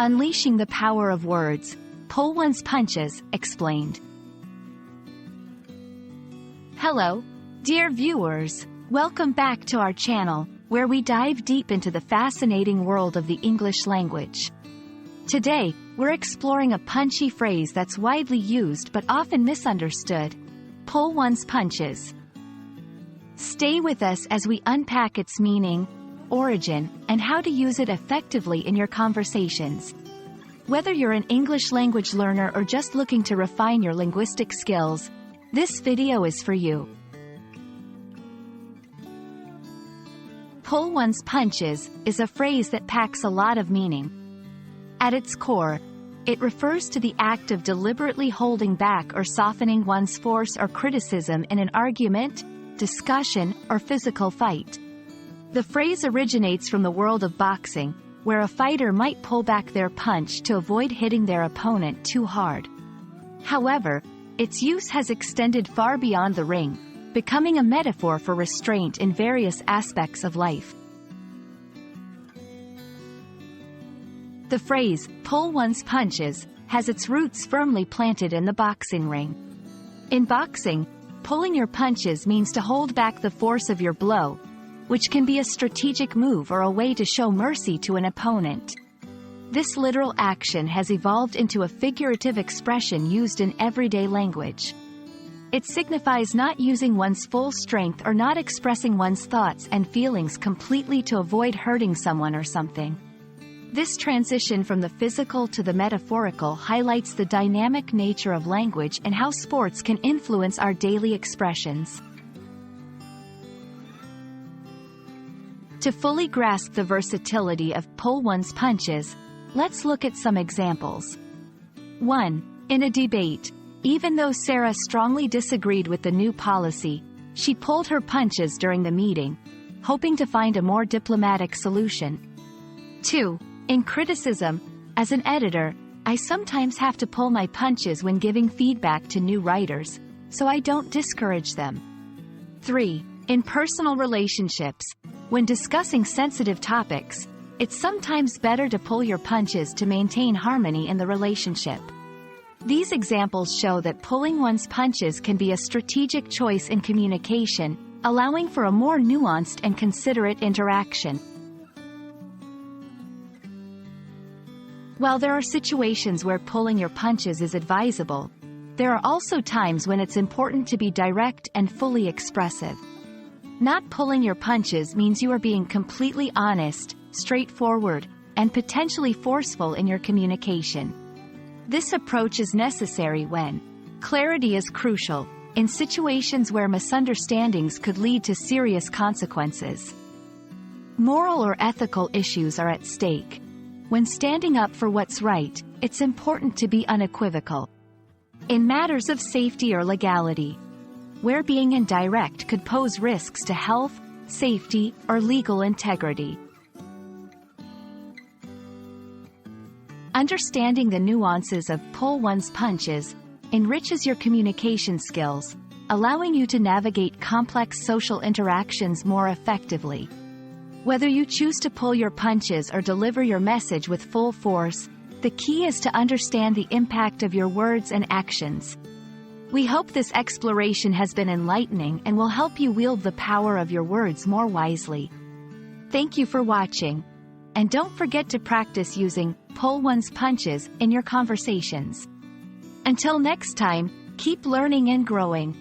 Unleashing the power of words, pull one's punches, explained. Hello, dear viewers. Welcome back to our channel, where we dive deep into the fascinating world of the English language. Today, we're exploring a punchy phrase that's widely used but often misunderstood: pull one's punches. Stay with us as we unpack its meaning, origin, and how to use it effectively in your conversations. Whether you're an English language learner or just looking to refine your linguistic skills, this video is for you. Pull one's punches is a phrase that packs a lot of meaning. At its core, it refers to the act of deliberately holding back or softening one's force or criticism in an argument, discussion, or physical fight. The phrase originates from the world of boxing, where a fighter might pull back their punch to avoid hitting their opponent too hard. However, its use has extended far beyond the ring, becoming a metaphor for restraint in various aspects of life. The phrase, pull one's punches, has its roots firmly planted in the boxing ring. In boxing, pulling your punches means to hold back the force of your blow, which can be a strategic move or a way to show mercy to an opponent. This literal action has evolved into a figurative expression used in everyday language. It signifies not using one's full strength or not expressing one's thoughts and feelings completely to avoid hurting someone or something. This transition from the physical to the metaphorical highlights the dynamic nature of language and how sports can influence our daily expressions. To fully grasp the versatility of pull one's punches, let's look at some examples. 1. In a debate, even though Sarah strongly disagreed with the new policy, she pulled her punches during the meeting, hoping to find a more diplomatic solution. 2. In criticism, as an editor, I sometimes have to pull my punches when giving feedback to new writers, so I don't discourage them. 3. In personal relationships, when discussing sensitive topics, it's sometimes better to pull your punches to maintain harmony in the relationship. These examples show that pulling one's punches can be a strategic choice in communication, allowing for a more nuanced and considerate interaction. While there are situations where pulling your punches is advisable, there are also times when it's important to be direct and fully expressive. Not pulling your punches means you are being completely honest, straightforward, and potentially forceful in your communication. This approach is necessary when clarity is crucial, in situations where misunderstandings could lead to serious consequences. Moral or ethical issues are at stake. When standing up for what's right, it's important to be unequivocal. In matters of safety or legality, where being indirect could pose risks to health, safety, or legal integrity. Understanding the nuances of pull one's punches enriches your communication skills, allowing you to navigate complex social interactions more effectively. Whether you choose to pull your punches or deliver your message with full force, the key is to understand the impact of your words and actions. We hope this exploration has been enlightening and will help you wield the power of your words more wisely. Thank you for watching. And don't forget to practice using pull one's punches in your conversations. Until next time, keep learning and growing.